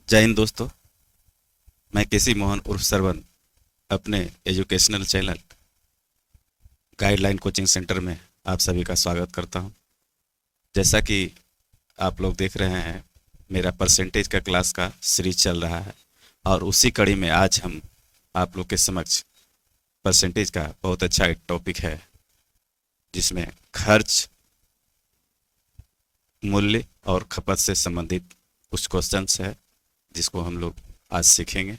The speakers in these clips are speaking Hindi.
जय हिंद दोस्तों। मैं केसी मोहन उर्फ सरवन अपने educational channel guideline coaching centre में आप सभी का स्वागत करता हूं। जैसा कि आप लोग देख रहे हैं, मेरा परसेंटेज का क्लास का सीरीज चल रहा है और उसी कड़ी में आज हम आप लोग के समक्ष परसेंटेज का बहुत अच्छा एक टॉपिक है जिसमें खर्च, मूल्य और खपत से संबंधित कुछ क्वेश्चंस है जिसको हम लोग आज सीखेंगे।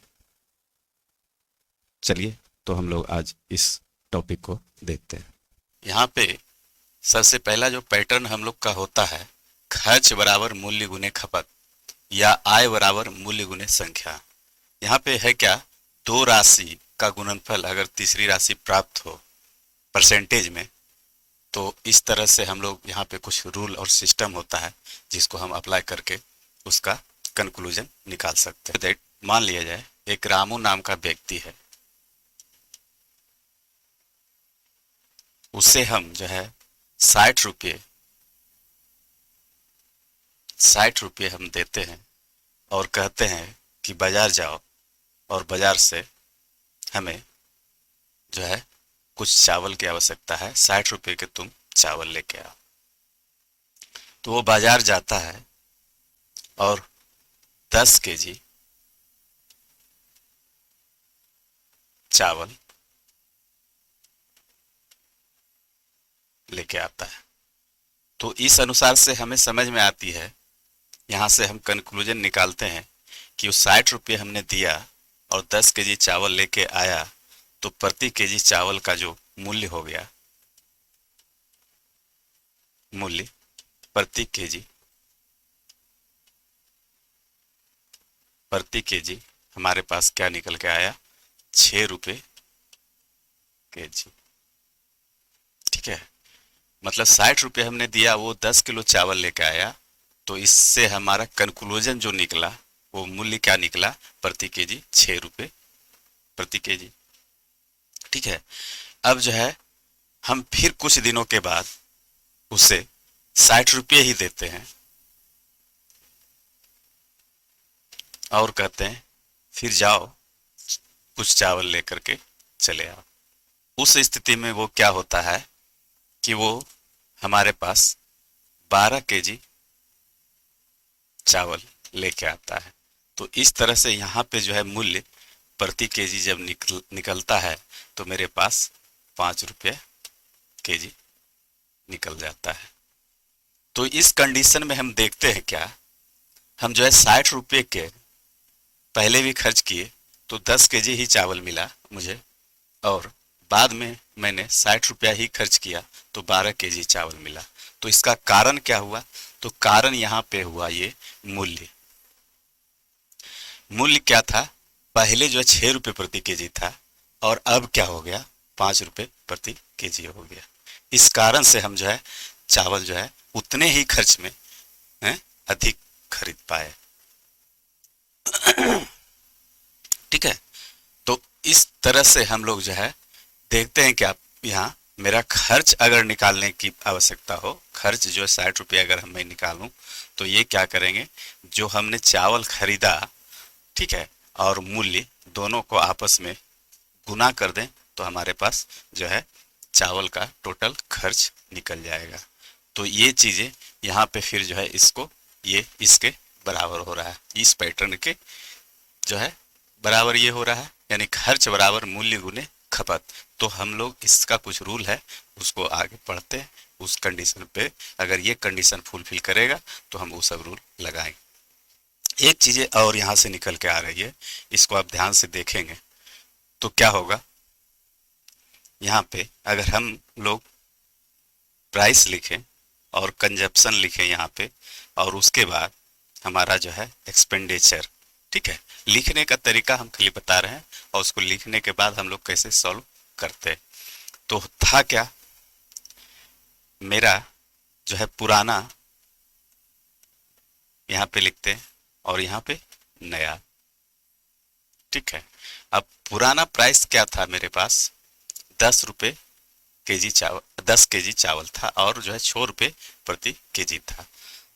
चलिए तो हम लोग आज इस टॉपिक को देखते हैं। यहाँ पे सबसे पहला जो पैटर्न हम लोग का होता है, खर्च बराबर मूल्य गुने खपत या आय बराबर मूल्य गुने संख्या। यहाँ पे है क्या, दो राशि का गुणनफल अगर तीसरी राशि प्राप्त हो परसेंटेज में, तो इस तरह से हम लोग यहाँ पे कुछ रूल और सिस्टम होता है जिसको हम अप्लाई करके उसका कंक्लूजन निकाल सकते हैं। मान लिया जाए एक रामू नाम का व्यक्ति है, उसे हम जो है 60 रुपये हम देते हैं और कहते हैं कि बाजार जाओ और बाजार से हमें जो है कुछ चावल की आवश्यकता है, 60 रुपये के तुम चावल लेके आओ। तो वो बाजार जाता है और 10 केजी चावल लेके आता है। तो इस अनुसार से हमें समझ में आती है, यहाँ से हम कंक्लूजन निकालते हैं कि वो 60 रुपये हमने दिया और 10 केजी चावल लेके आया, तो प्रति केजी चावल का जो मूल्य हो गया, मूल्य प्रति केजी हमारे पास क्या निकल के आया, 6 रुपये केजी। ठीक है, मतलब 60 रुपये हमने दिया, वो 10 किलो चावल लेके आया, तो इससे हमारा कंक्लूजन जो निकला वो मूल्य क्या निकला, प्रति केजी 6 रुपये प्रति केजी। ठीक है, अब जो है हम फिर कुछ दिनों के बाद उसे 60 रुपये ही देते हैं और कहते हैं फिर जाओ कुछ चावल लेकर के चले आओ। उस स्थिति में वो क्या होता है कि वो हमारे पास 12 केजी चावल लेके आता है। तो इस तरह से यहाँ पे जो है मूल्य प्रति केजी जब निकलता है तो मेरे पास 5 रुपये केजी निकल जाता है। तो इस कंडीशन में हम देखते हैं क्या, हम जो है 60 रुपये के पहले भी खर्च किए तो 10 केजी ही चावल मिला मुझे, और बाद में मैंने 60 रुपया ही खर्च किया तो 12 केजी चावल मिला। तो इसका कारण क्या हुआ, तो कारण यहाँ पे हुआ ये मूल्य। मूल्य क्या था, पहले जो है 6 रुपये प्रति केजी था और अब क्या हो गया, 5 रुपये प्रति केजी हो गया। इस कारण से हम जो है चावल जो है उतने ही खर्च में अधिक खरीद पाए। ठीक है, तो इस तरह से हम लोग जो है देखते हैं कि आप यहाँ मेरा खर्च अगर निकालने की आवश्यकता हो, खर्च जो है 60 रुपये अगर मैं निकालूं, तो ये क्या करेंगे, जो हमने चावल खरीदा, ठीक है, और मूल्य दोनों को आपस में गुना कर दें तो हमारे पास जो है चावल का टोटल खर्च निकल जाएगा। तो ये चीज़ें यहाँ पे फिर जो है इसको ये इसके बराबर हो रहा है, इस पैटर्न के जो है बराबर ये हो रहा है, यानी खर्च बराबर मूल्य गुने खपत। तो हम लोग इसका कुछ रूल है उसको आगे पढ़ते हैं, उस कंडीशन पे अगर ये कंडीशन फुलफिल करेगा तो हम वो सब रूल लगाएंगे। एक चीज़ें और यहाँ से निकल के आ रही है, इसको आप ध्यान से देखेंगे तो क्या होगा, यहाँ पे अगर हम लोग प्राइस लिखें और कंजप्शन लिखें यहाँ पे, और उसके बाद हमारा जो है एक्सपेंडिचर, ठीक है, लिखने का तरीका हम खाली बता रहे हैं और उसको लिखने के बाद हम लोग कैसे सॉल्व करते हैं। तो था क्या, मेरा जो है पुराना यहाँ पे लिखते हैं और यहाँ पे नया। ठीक है, अब पुराना प्राइस क्या था, मेरे पास 10 रुपये केजी चावल, 10 केजी चावल था और जो है 6 रुपये प्रति केजी था।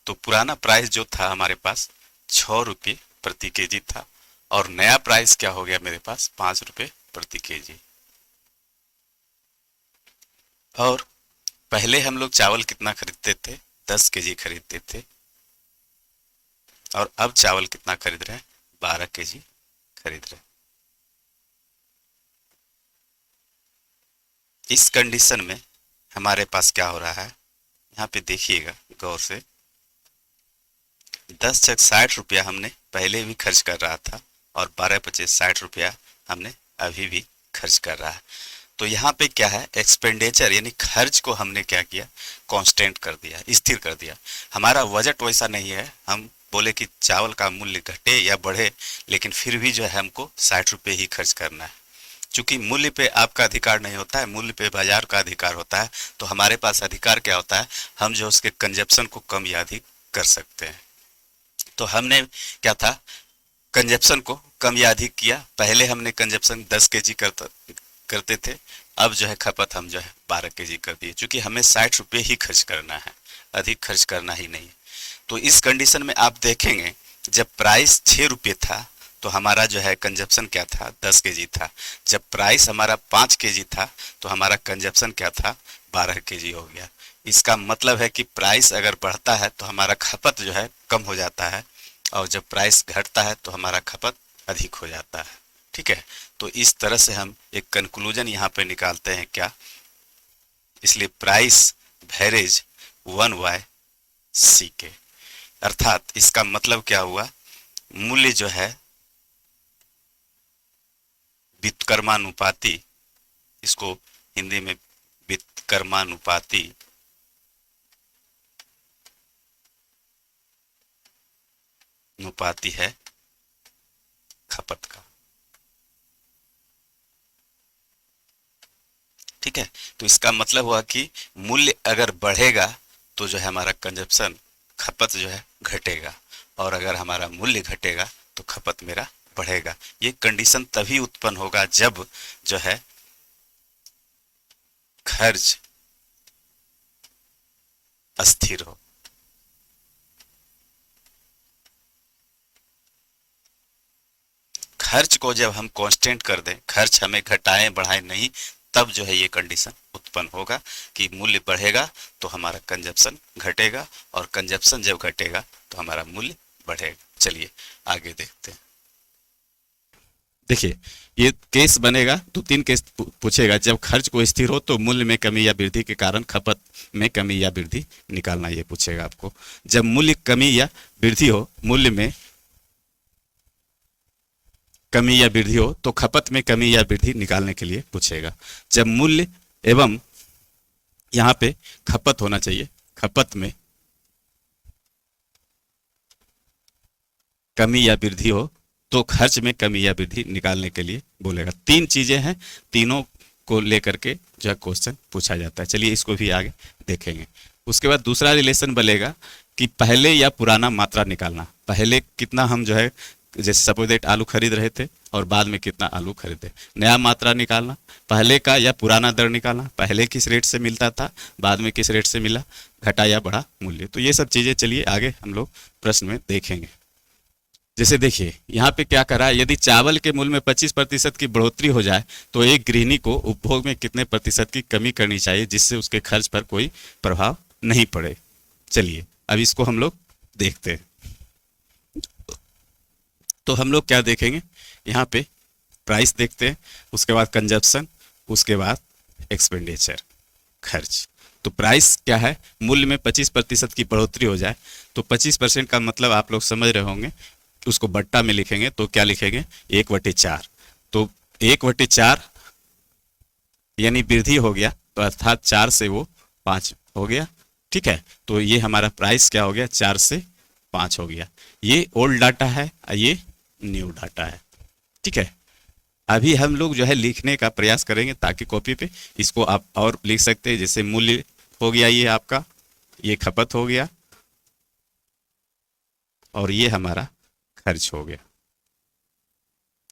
तो पुराना प्राइस जो था हमारे पास 6 रुपये प्रति केजी था, और नया प्राइस क्या हो गया मेरे पास, 5 रुपये प्रति केजी। और पहले हम लोग चावल कितना खरीदते थे, 10 केजी खरीदते थे, और अब चावल कितना खरीद रहे हैं, 12 केजी खरीद रहे हैं। इस कंडीशन में हमारे पास क्या हो रहा है, यहाँ पे देखिएगा गौर से, 10 छक 60 रुपया हमने पहले भी खर्च कर रहा था, और 12 पचे 60 रुपया हमने अभी भी खर्च कर रहा है। तो यहाँ पे क्या है, एक्सपेंडिचर यानी खर्च को हमने क्या किया, कांस्टेंट कर दिया, स्थिर कर दिया। हमारा बजट वैसा नहीं है हम बोले कि चावल का मूल्य घटे या बढ़े, लेकिन फिर भी जो है हमको 60 रुपये ही खर्च करना है। चूंकि मूल्य पे आपका अधिकार नहीं होता है, मूल्य पे बाजार का अधिकार होता है, तो हमारे पास अधिकार क्या होता है, हम जो उसके कंजप्शन को कम या अधिक कर सकते हैं। तो हमने क्या था, कंजप्शन को कम या अधिक किया। पहले हमने कंजप्शन 10 केजी करते थे, अब जो है खपत हम जो है 12 केजी कर दिए, चूंकि हमें 60 रुपये ही खर्च करना है, अधिक खर्च करना ही नहीं है। तो इस कंडीशन में आप देखेंगे, जब प्राइस 6 रुपये था तो हमारा जो है कंजप्शन क्या था, 10 केजी था। जब प्राइस हमारा 5 केजी था तो हमारा कंजप्शन क्या था, 12 केजी हो गया। इसका मतलब है कि प्राइस अगर बढ़ता है तो हमारा खपत जो है कम हो जाता है, और जब प्राइस घटता है तो हमारा खपत अधिक हो जाता है। ठीक है, तो इस तरह से हम एक कंक्लूजन यहाँ पे निकालते हैं क्या, इसलिए प्राइस वेरेज 1/c के, अर्थात इसका मतलब क्या हुआ, मूल्य जो है व्युत्क्रमानुपाती, इसको हिंदी में व्युत्क्रमानुपाती अनुपाती है खपत का। ठीक है, तो इसका मतलब हुआ कि मूल्य अगर बढ़ेगा तो जो है हमारा कंजप्शन, खपत जो है घटेगा, और अगर हमारा मूल्य घटेगा तो खपत मेरा बढ़ेगा। ये कंडीशन तभी उत्पन्न होगा जब जो है खर्च अस्थिर हो। खर्च को जब हम कांस्टेंट कर दें, खर्च हमें घटाएं बढ़ाएं नहीं, तब जो है ये कंडीशन उत्पन्न होगा कि मूल्य बढ़ेगा तो हमारा कंजप्शन घटेगा, और कंजप्शन जब घटेगा तो हमारा मूल्य बढ़ेगा। चलिए आगे देखते हैं। देखिए, ये केस बनेगा, 2-3 केस पूछेगा। जब खर्च को स्थिर हो तो मूल्य में कमी या वृद्धि के कारण खपत में कमी या वृद्धि निकालना, ये पूछेगा आपको। जब मूल्य कमी या वृद्धि हो, मूल्य में कमी या वृद्धि हो तो खपत में कमी या वृद्धि निकालने के लिए पूछेगा। जब मूल्य एवं यहाँ पे खपत होना चाहिए, खपत में कमी या वृद्धि हो तो खर्च में कमी या वृद्धि निकालने के लिए बोलेगा। 3 चीजें हैं, तीनों को लेकर के जो है क्वेश्चन पूछा जाता है। चलिए इसको भी आगे देखेंगे। उसके बाद दूसरा रिलेशन बनेगा कि पहले या पुराना मात्रा निकालना। पहले कितना हम जो है, जैसे सपोज दैट आलू खरीद रहे थे और बाद में कितना आलू खरीदे, नया मात्रा निकालना। पहले का या पुराना दर निकालना, पहले किस रेट से मिलता था, बाद में किस रेट से मिला, घटा या बढ़ा मूल्य। तो ये सब चीजें चलिए आगे हम लोग प्रश्न में देखेंगे। जैसे देखिए यहाँ पे क्या करा है, यदि चावल के मूल्य में 25% की बढ़ोतरी हो जाए तो एक गृहिणी को उपभोग में कितने प्रतिशत की कमी करनी चाहिए जिससे उसके खर्च पर कोई प्रभाव नहीं पड़े। चलिए अब इसको हम लोग देखते हैं। तो हम लोग क्या देखेंगे, यहाँ पे प्राइस देखते हैं, उसके बाद कंजप्शन, उसके बाद एक्सपेंडिचर खर्च। तो प्राइस क्या है, मूल्य में 25% की बढ़ोतरी हो जाए तो 25% का मतलब आप लोग समझ रहे होंगे, उसको बट्टा में लिखेंगे तो क्या लिखेंगे, 1/4। तो 1/4 यानी वृद्धि हो गया, तो अर्थात 4 से वो 5 हो गया। ठीक है, तो ये हमारा प्राइस क्या हो गया, 4 से 5 हो गया। ये ओल्ड डाटा है, ये न्यू डाटा है। ठीक है, अभी हम लोग जो है लिखने का प्रयास करेंगे ताकि कॉपी पे इसको आप और लिख सकते हैं। जैसे मूल्य हो गया ये आपका, ये खपत हो गया, और ये हमारा खर्च हो गया।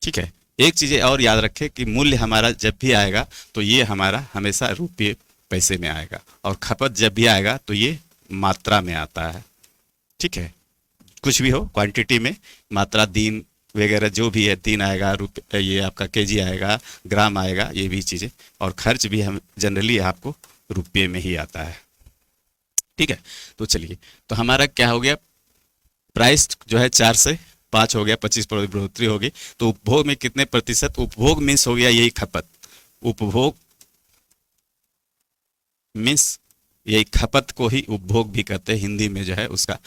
ठीक है, एक चीज और याद रखें कि मूल्य हमारा जब भी आएगा तो ये हमारा हमेशा रुपये पैसे में आएगा, और खपत जब भी आएगा तो ये मात्रा में आता है। ठीक है, कुछ भी हो क्वांटिटी में, मात्रा दिन वगैरह जो भी है, दिन आएगा, रुपये, ये आपका केजी आएगा, ग्राम आएगा, ये भी चीज़ें। और खर्च भी हम जनरली आपको रुपये में ही आता है। ठीक है, तो चलिए, तो हमारा क्या हो गया, प्राइस जो है 4 से 5 हो गया, 25% बढ़ोतरी होगी। तो उपभोग में कितने प्रतिशत, उपभोग मीन्स हो गया यही खपत, उपभोग मीन्स यही खपत को ही उपभोग भी कहते हैं, हिंदी में जो है उसका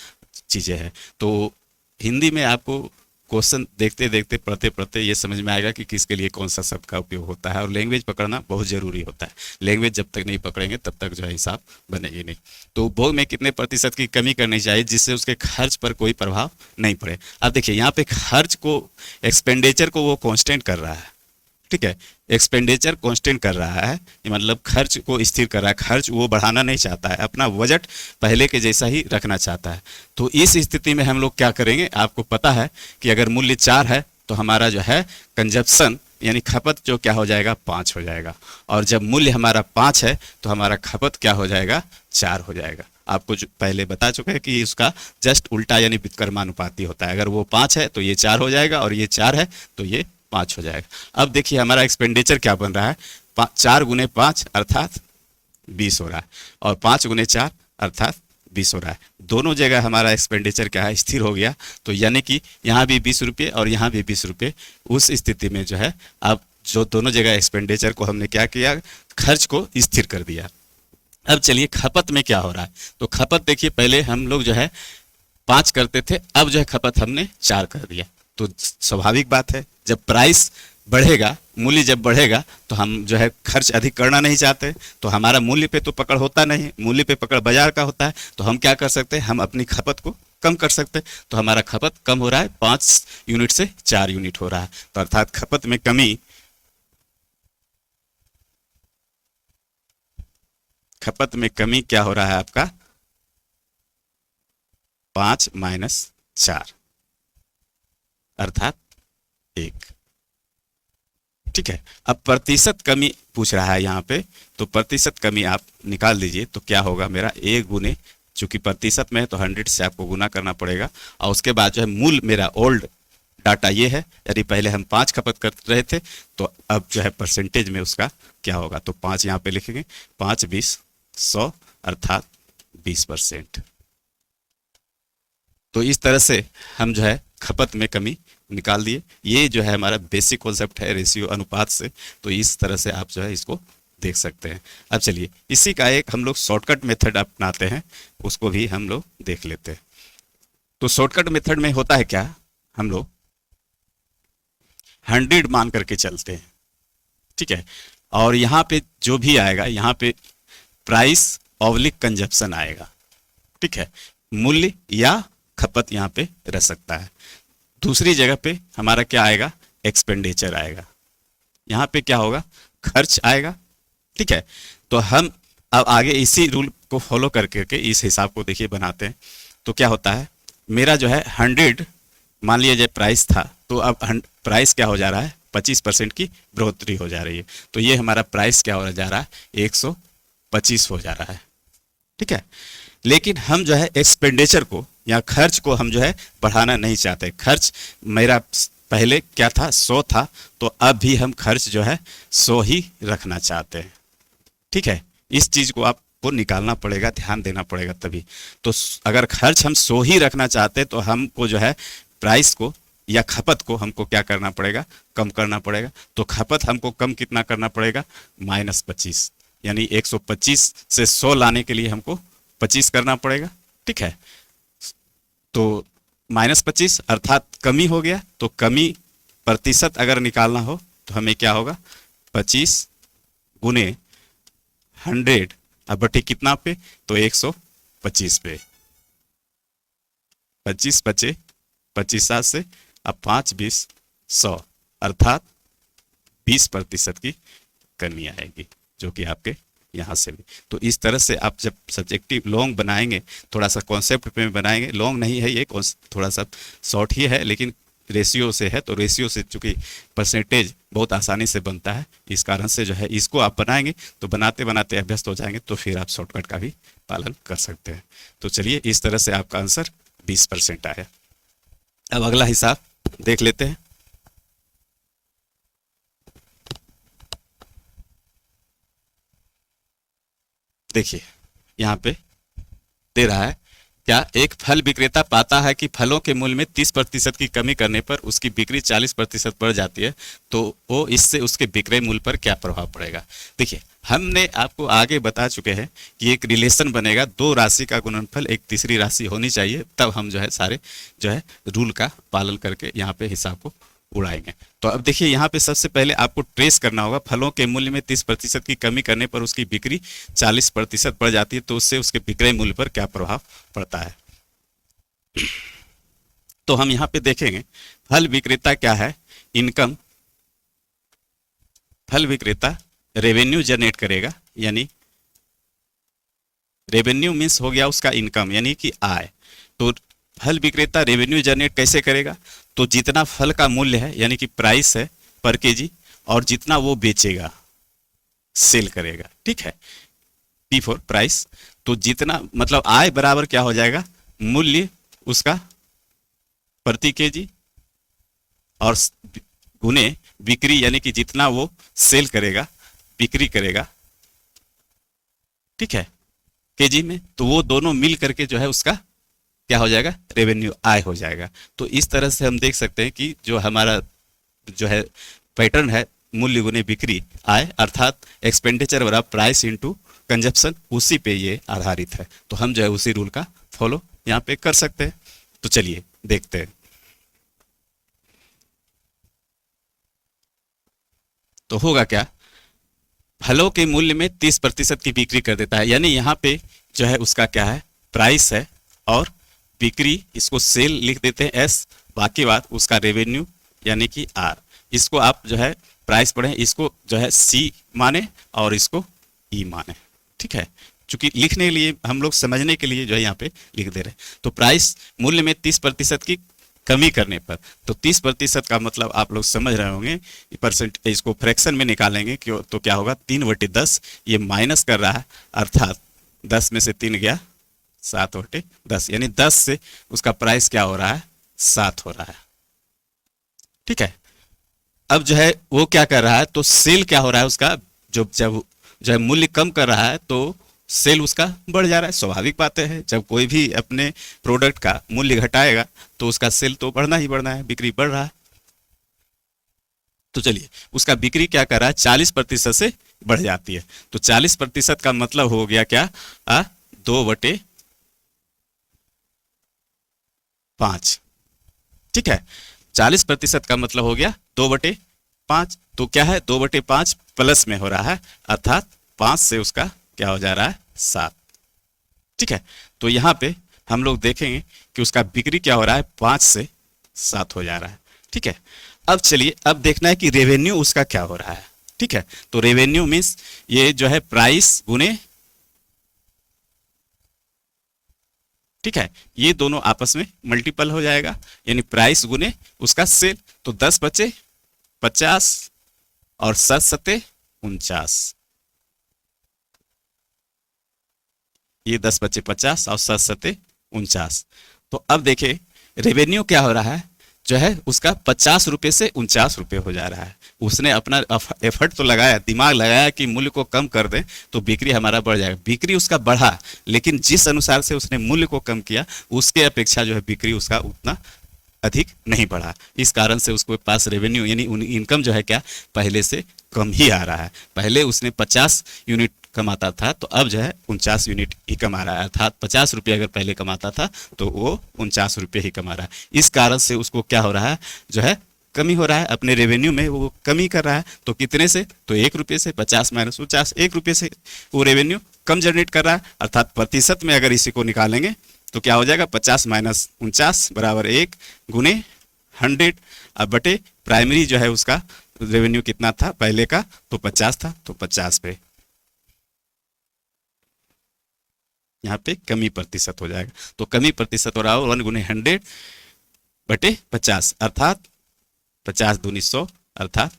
चीज़ें है। तो हिंदी में आपको क्वेश्चन देखते देखते पढ़ते पढ़ते ये समझ में आएगा कि किसके लिए कौन सा शब्द का उपयोग होता है, और लैंग्वेज पकड़ना बहुत ज़रूरी होता है। लैंग्वेज जब तक नहीं पकड़ेंगे तब तक जो है हिसाब बनेगी नहीं। तो उपभोग में कितने प्रतिशत की कमी करनी चाहिए जिससे उसके खर्च पर कोई प्रभाव नहीं पड़े। अब देखिए यहाँ पे खर्च को, एक्सपेंडिचर को वो कांस्टेंट कर रहा है। ठीक है, एक्सपेंडिचर कांस्टेंट कर रहा है, ये मतलब खर्च को स्थिर कर रहा है, खर्च वो बढ़ाना नहीं चाहता है, अपना बजट पहले के जैसा ही रखना चाहता है। तो इस स्थिति में हम लोग क्या करेंगे, आपको पता है कि अगर मूल्य 4 है तो हमारा जो है कंजप्शन यानी खपत जो क्या हो जाएगा, 5 हो जाएगा। और जब मूल्य हमारा 5 है तो हमारा खपत क्या हो जाएगा, 4 हो जाएगा। आपको जो पहले बता चुके हैं कि उसका जस्ट उल्टा यानी व्युत्क्रमानुपाती होता है। अगर वो 5 है तो ये 4 हो जाएगा, और ये 4 है तो ये 5 हो जाएगा। अब देखिए हमारा एक्सपेंडिचर क्या बन रहा है, 4 गुने 5 अर्थात 20 हो रहा है, और 5 गुने 4 अर्थात 20 हो रहा है। दोनों जगह हमारा एक्सपेंडिचर क्या है, स्थिर हो गया। तो यानी कि यहाँ भी 20 रुपये और यहाँ भी 20 रुपये। उस स्थिति में जो है अब जो दोनों जगह एक्सपेंडिचर को हमने क्या किया, खर्च को स्थिर कर दिया। अब चलिए खपत में क्या हो रहा है। तो खपत देखिए, पहले हम लोग जो है 5 करते थे, अब जो है खपत हमने 4 कर दिया। तो स्वाभाविक बात है, जब प्राइस बढ़ेगा, मूल्य जब बढ़ेगा तो हम जो है खर्च अधिक करना नहीं चाहते, तो हमारा मूल्य पे तो पकड़ होता नहीं, मूल्य पे पकड़ बाजार का होता है। तो हम क्या कर सकते हैं, हम अपनी खपत को कम कर सकते हैं। तो हमारा खपत कम हो रहा है, 5 यूनिट से 4 यूनिट हो रहा है। तो अर्थात खपत में कमी, खपत में कमी क्या हो रहा है आपका, 5 माइनस 4 अर्थात 1। ठीक है, अब प्रतिशत कमी पूछ रहा है यहाँ पे, तो प्रतिशत कमी आप निकाल दीजिए। तो क्या होगा मेरा, 1 गुने, चूंकि प्रतिशत में है तो 100 से आपको गुना करना पड़ेगा। और उसके बाद जो है मूल मेरा ओल्ड डाटा ये है, यदि पहले हम 5 खपत कर रहे थे तो अब जो है परसेंटेज में उसका क्या होगा। तो 5 यहाँ पे लिखेंगे, 5 20 100 अर्थात 20%। तो इस तरह से हम जो है खपत में कमी निकाल दिए। ये जो है हमारा बेसिक कॉन्सेप्ट है रेशियो, अनुपात से। तो इस तरह से आप जो है इसको देख सकते हैं। अब चलिए इसी का एक हम लोग शॉर्टकट मेथड अपनाते हैं, उसको भी हम लोग देख लेते हैं। तो शॉर्टकट मेथड में होता है क्या, हम लोग 100 मान करके चलते हैं। ठीक है, और यहाँ पे जो भी आएगा, यहाँ पे प्राइस ऑब्लिक कंजप्शन आएगा। ठीक है, मूल्य या खपत यहाँ पे रह सकता है। दूसरी जगह पे हमारा क्या आएगा, एक्सपेंडिचर आएगा। यहाँ पे क्या होगा, खर्च आएगा। ठीक है, तो हम अब आगे इसी रूल को फॉलो करके के इस हिसाब को देखिए बनाते हैं। तो क्या होता है, मेरा जो है 100 मान लिया जाए प्राइस था, तो अब प्राइस क्या हो जा रहा है, 25% की बढ़ोतरी हो जा रही है। तो ये हमारा प्राइस क्या हो जा रहा है, 125 हो जा रहा है। ठीक है, लेकिन हम जो है एक्सपेंडिचर को या खर्च को हम जो है बढ़ाना नहीं चाहते। खर्च मेरा पहले क्या था, 100 था, तो अब भी हम खर्च जो है 100 ही रखना चाहते हैं। ठीक है, इस चीज़ को आपको निकालना पड़ेगा, ध्यान देना पड़ेगा तभी। तो अगर खर्च हम 100 ही रखना चाहते हैं तो हमको जो है प्राइस को या खपत को हमको क्या करना पड़ेगा, कम करना पड़ेगा। तो खपत हमको कम कितना करना पड़ेगा, -25, यानी 125 से 100 लाने के लिए हमको 25 करना पड़ेगा। ठीक है, तो -25 अर्थात कमी हो गया। तो कमी प्रतिशत अगर निकालना हो तो हमें क्या होगा, 25 गुने 100 अब बटे कितना पे, तो 125 पे। 25 बचे 25 7 से, अब 5 20 100 अर्थात 20% की कमी आएगी, जो कि आपके यहाँ से भी। तो इस तरह से आप जब सब्जेक्टिव लॉन्ग बनाएंगे, थोड़ा सा कॉन्सेप्ट पे बनाएंगे, लॉन्ग नहीं है ये, थोड़ा सा शॉर्ट ही है, लेकिन रेशियो से है। तो रेशियो से चूंकि परसेंटेज बहुत आसानी से बनता है, इस कारण से जो है इसको आप बनाएंगे तो बनाते बनाते अभ्यस्त हो जाएंगे, तो फिर आप शॉर्टकट का भी पालन कर सकते हैं। तो चलिए इस तरह से आपका आंसर 20% आया। अब अगला हिसाब देख लेते हैं। देखिए यहाँ पे दे रहा है क्या, एक फल विक्रेता पाता है कि फलों के मूल्य में 30% की कमी करने पर उसकी बिक्री 40% बढ़ जाती है, तो वो इससे उसके विक्रय मूल्य पर क्या प्रभाव पड़ेगा। देखिए हमने आपको आगे बता चुके हैं कि एक रिलेशन बनेगा, दो राशि का गुणनफल एक तीसरी राशि होनी चाहिए, तब हम जो है सारे जो है रूल का पालन करके यहाँ पे हिसाब को उड़ाएंगे। तो अब देखिए यहाँ पे सबसे पहले आपको ट्रेस करना होगा, फलों के मूल्य में 30% की कमी करने पर उसकी बिक्री 40% बढ़ जाती है, तो उससे उसके विक्रय मूल्य पर क्या प्रभाव पड़ता है। तो हम यहाँ पे देखेंगे फल विक्रेता क्या है, इनकम, फल विक्रेता रेवेन्यू जनरेट करेगा, यानी रेवेन्यू मीन्स हो गया उसका इनकम यानी कि आय। तो फल विक्रेता रेवेन्यू जनरेट कैसे करेगा, तो जितना फल का मूल्य है यानी कि प्राइस है पर केजी, और जितना वो बेचेगा सेल करेगा, ठीक है, पी फॉर प्राइस। तो जितना मतलब आय बराबर क्या हो जाएगा, मूल्य उसका प्रति केजी और गुने बिक्री यानी कि जितना वो सेल करेगा, बिक्री करेगा, ठीक है, केजी में, तो वो दोनों मिल करके जो है उसका क्या हो जाएगा, रेवेन्यू, आय हो जाएगा। तो इस तरह से हम देख सकते हैं कि जो हमारा जो है पैटर्न है, मूल्य गुने बिक्री आय, अर्थात एक्सपेंडिचर बराबर प्राइस इनटू कंजप्शन, उसी पे ये आधारित है। तो हम जो है उसी रूल का फॉलो यहाँ पे कर सकते हैं। तो चलिए देखते हैं। तो होगा क्या, फलों के मूल्य में 30% की बिक्री कर देता है, यानी यहाँ पे जो है उसका क्या है, प्राइस है और बिक्री, इसको सेल लिख देते हैं एस, बाकी बात उसका रेवेन्यू यानी कि आर। इसको आप जो है प्राइस पढ़ें, इसको जो है सी माने और इसको ई माने, ठीक है, चूंकि लिखने के लिए हम लोग समझने के लिए जो है यहाँ पे लिख दे रहे हैं। तो प्राइस मूल्य में 30% की कमी करने पर, तो 30% का मतलब आप लोग समझ रहे होंगे, परसेंट इसको फ्रैक्शन में निकालेंगे क्यों, तो क्या होगा 3/10, ये माइनस कर रहा है, अर्थात 10 में से 3 गया 7/10, यानी 10 से उसका प्राइस क्या हो रहा है, 7 हो रहा है, ठीक है। अब जो है वो क्या कर रहा है, तो सेल क्या हो रहा है उसका, जब जो है मूल्य कम कर रहा है तो सेल उसका बढ़ जा रहा है। स्वाभाविक बातें है, जब कोई भी अपने प्रोडक्ट का मूल्य घटाएगा तो उसका सेल तो बढ़ना ही बढ़ना है, बिक्री बढ़ रहा है। तो चलिए उसका बिक्री क्या कर रहा है, 40% से बढ़ जाती है। तो 40% का मतलब हो गया क्या, 2/5, ठीक है। 40% का मतलब हो गया 2/5। तो क्या है, 2/5 प्लस में हो रहा है, अर्थात 5 से उसका क्या हो जा रहा है, 7, ठीक है। तो यहाँ पे हम लोग देखेंगे कि उसका बिक्री क्या हो रहा है, 5 से 7 हो जा रहा है, ठीक है। अब चलिए अब देखना है कि रेवेन्यू उसका क्या हो रहा है, ठीक है। तो रेवेन्यू मीन्स ये जो है प्राइस गुने, ठीक है, ये दोनों आपस में मल्टीपल हो जाएगा, यानी प्राइस गुने उसका सेल। तो 10 बचे 50 और 7 सते 49, ये 10 बचे 50 और 7 सते 49। तो अब देखिए रेवेन्यू क्या हो रहा है, जो है उसका 50 रुपये से 49 रुपये हो जा रहा है। उसने अपना एफर्ट तो लगाया, दिमाग लगाया कि मूल्य को कम कर दें तो बिक्री हमारा बढ़ जाएगा। बिक्री उसका बढ़ा, लेकिन जिस अनुसार से उसने मूल्य को कम किया उसके अपेक्षा जो है बिक्री उसका उतना अधिक नहीं बढ़ा। इस कारण से उसके पास रेवेन्यू यानी इनकम जो है क्या, पहले से कम ही आ रहा है। पहले उसने 50 यूनिट कमाता था, तो अब जो है 49 यूनिट ही कमा रहा है, अर्थात 50 रुपये अगर पहले कमाता था तो वो 49 रुपये ही कमा रहा है। इस कारण से उसको क्या हो रहा है, जो है कमी हो रहा है, अपने रेवेन्यू में वो कमी कर रहा है। तो कितने से, तो 1 रुपये से, 50 माइनस 49, 1 रुपये से वो रेवेन्यू कम जनरेट कर रहा है, अर्थात प्रतिशत में अगर इसी को निकालेंगे तो क्या हो जाएगा, 50 माइनस 49 बराबर 1 गुने 100। अब बटे प्राइमरी जो है उसका रेवेन्यू कितना था पहले का, तो 50 था, तो 50 पे यहाँ पे कमी प्रतिशत हो जाएगा। तो कमी प्रतिशत हो रहा हो 1 गुने 100 बटे 50, अर्थात 50 दूनी 100, अर्थात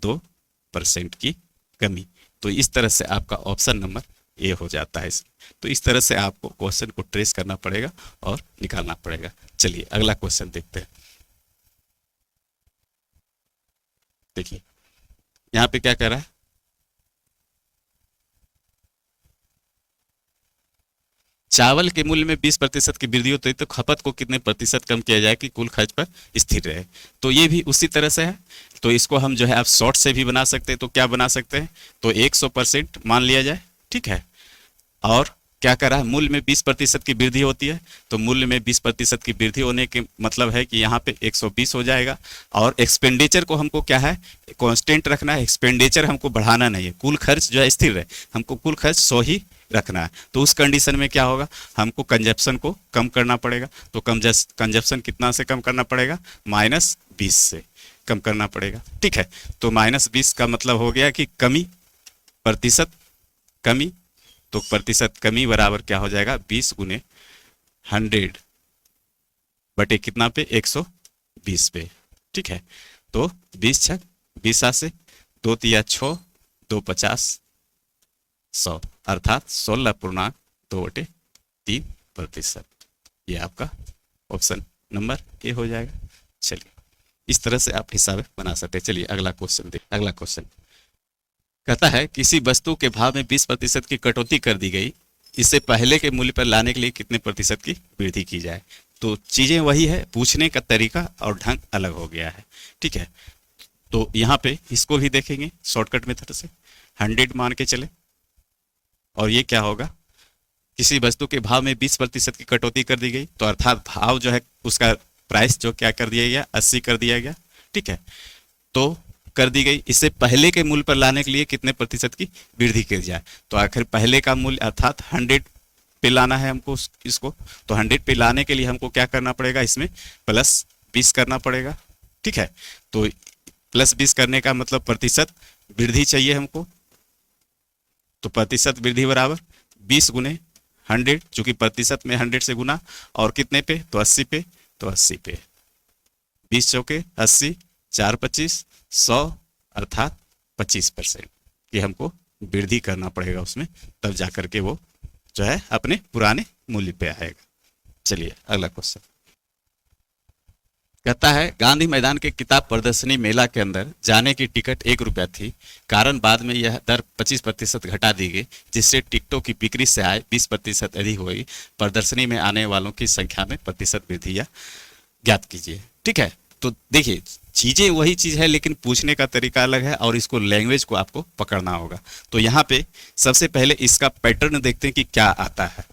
2% की कमी। तो इस तरह से आपका ऑप्शन नंबर ए हो जाता है इसमें। तो इस तरह से आपको क्वेश्चन को ट्रेस करना पड़ेगा और निकालना पड़ेगा। चलिए अगला क्वेश्चन देखते हैं। देखिए यहाँ पे क्या कर रहा है, चावल के मूल्य में 20% की वृद्धि होती है तो खपत को कितने प्रतिशत कम किया जाए कि कुल खर्च पर स्थिर रहे। तो ये भी उसी तरह से है। तो इसको हम जो है आप शॉर्ट से भी बना सकते हैं। तो क्या बना सकते हैं, तो 100% मान लिया जाए, ठीक है। और क्या करा है, मूल्य में 20% की वृद्धि होती है तो मूल्य में 20% की वृद्धि होने के मतलब है कि यहाँ पे 120 हो जाएगा। और एक्सपेंडिचर को हमको क्या है, कांस्टेंट रखना है, एक्सपेंडिचर हमको बढ़ाना नहीं है, कुल खर्च जो है स्थिर रहे, हमको कुल खर्च 100 ही रखना है। तो उस कंडीशन में क्या होगा, हमको कंजप्शन को कम करना पड़ेगा। तो कंजप्शन कितना से कम करना पड़ेगा, -20 से कम करना पड़ेगा, ठीक है। तो -20 का मतलब हो गया कि कमी, प्रतिशत कमी। तो प्रतिशत कमी बराबर क्या हो जाएगा, 20 गुने 100 बटे कितना पे, 120 पे, ठीक है। तो 20 छक 20 से 2 तिया 6, 2 50 100, अर्थात 16.2/3%। ये आपका ऑप्शन नंबर ए हो जाएगा। चलिए इस तरह से आप हिसाब बना सकते हैं। चलिए अगला क्वेश्चन देखिए। अगला क्वेश्चन कहता है किसी वस्तु के भाव में 20% की कटौती कर दी गई, इसे पहले के मूल्य पर लाने के लिए कितने प्रतिशत की वृद्धि की जाए। तो चीजें वही है, पूछने का तरीका और ढंग अलग हो गया है, ठीक है। तो यहाँ पे इसको भी देखेंगे शॉर्टकट मेथड से, 100 मान के चले। और ये क्या होगा, किसी वस्तु के भाव में 20% की कटौती कर दी गई, तो अर्थात भाव जो है उसका प्राइस जो क्या कर दिया गया, 80 कर दिया गया, ठीक है। तो कर दी गई, इससे पहले के मूल्य पर लाने के लिए कितने प्रतिशत की वृद्धि की जाए। तो आखिर पहले का मूल्य अर्थात 100 पे लाना है हमको इसको। तो 100 पे लाने के लिए हमको क्या करना पड़ेगा, इसमें +20 करना पड़ेगा, ठीक है। तो +20 करने का मतलब प्रतिशत वृद्धि चाहिए हमको। तो प्रतिशत वृद्धि बराबर 20 गुने 100, चूंकि प्रतिशत में 100 से गुना, और कितने पे, तो 80 पे। तो 80 पे 20 चौके 80, 4 25 100, अर्थात 25% की हमको वृद्धि करना पड़ेगा उसमें, तब जाकर के वो जो है अपने पुराने मूल्य पे आएगा। चलिए अगला क्वेश्चन कहता है गांधी मैदान के किताब प्रदर्शनी मेला के अंदर जाने की टिकट 1 रुपया थी, कारण बाद में यह दर 25% घटा दी गई, जिससे टिकटों की बिक्री से आय 20% अधिक हो गई। प्रदर्शनी में आने वालों की संख्या में प्रतिशत वृद्धि या ज्ञात कीजिए, ठीक है। तो देखिए चीजें वही चीज है, लेकिन पूछने का तरीका अलग है और इसको लैंग्वेज को आपको पकड़ना होगा। तो यहाँ पे सबसे पहले इसका पैटर्न देखते हैं कि क्या आता है।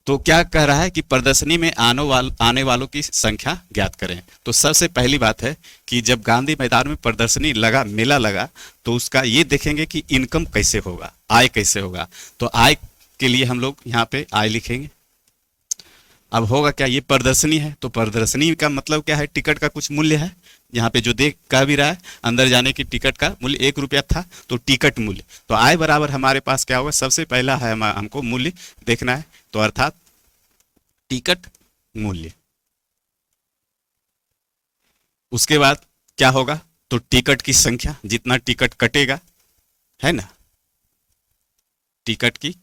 तो क्या कह रहा है कि प्रदर्शनी में आने वालों की संख्या ज्ञात करें। तो सबसे पहली बात है कि जब गांधी मैदान में प्रदर्शनी लगा, मेला लगा, तो उसका ये देखेंगे कि इनकम कैसे होगा, आय कैसे होगा। तो आय के लिए हम लोग यहाँ पे आय लिखेंगे। अब होगा क्या, ये प्रदर्शनी है, तो प्रदर्शनी का मतलब क्या है, टिकट का कुछ मूल्य है। यहाँ पे जो देख कह भी रहा है, अंदर जाने की टिकट का मूल्य 1 रुपया था, तो टिकट मूल्य। तो आय बराबर हमारे पास क्या होगा, सबसे पहला है हमको मूल्य देखना है, तो अर्थात टिकट मूल्य। उसके बाद क्या होगा, तो टिकट की संख्या, जितना टिकट कटेगा, है ना, टिकट की